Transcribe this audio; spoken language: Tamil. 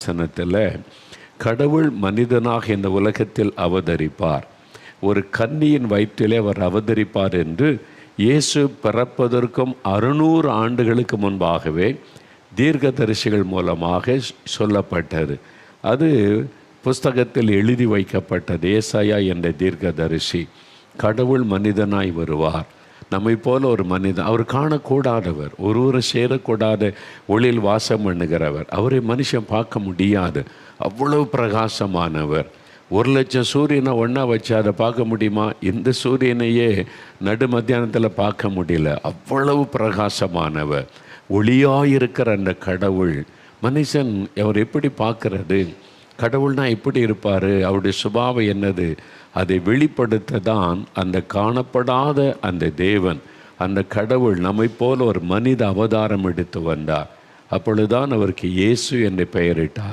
வசனத்தில் கடவுள் மனிதனாக இந்த உலகத்தில் அவதரிப்பார், ஒரு கன்னியின் வயிற்றிலே அவர் அவதரிப்பார் என்று இயேசு பிறப்பதற்கும் 600 ஆண்டுகளுக்கு முன்பாகவே தீர்க்கதரிசிகள் மூலமாக சொல்லப்பட்டது. அது புஸ்தகத்தில் எழுதி வைக்கப்பட்டது. ஏசாயா என்ற தீர்க்கதரிசி கடவுள் மனிதனாய் வருவார், நம்மை போல ஒரு மனிதன், அவர் காணக்கூடாதவர், ஒருவரும் சேரக்கூடாத ஒளியில் வாசம் பண்ணுகிறவர், அவரை மனுஷன் பார்க்க முடியாது, அவ்வளவு பிரகாசமானவர். 1,00,000 சூரியனை ஒன்றா வச்சு அதை பார்க்க முடியுமா? இந்த சூரியனையே நடு மத்தியானத்தில் பார்க்க முடியல, அவ்வளவு பிரகாசமானவர். ஒளியாயிருக்கிற அந்த கடவுள் மனுஷன் அவர் எப்படி பார்க்கறது? கடவுள்னா எப்படி இருப்பார், அவருடைய சுபாவம் என்னது, அதை வெளிப்படுத்த தான் அந்த காணப்படாத அந்த தேவன், அந்த கடவுள் நம்மை போல ஒரு மனித அவதாரம் எடுத்து வந்தார். அப்பொழுதுதான் அவருக்கு இயேசு என்று பெயரிட்டார்.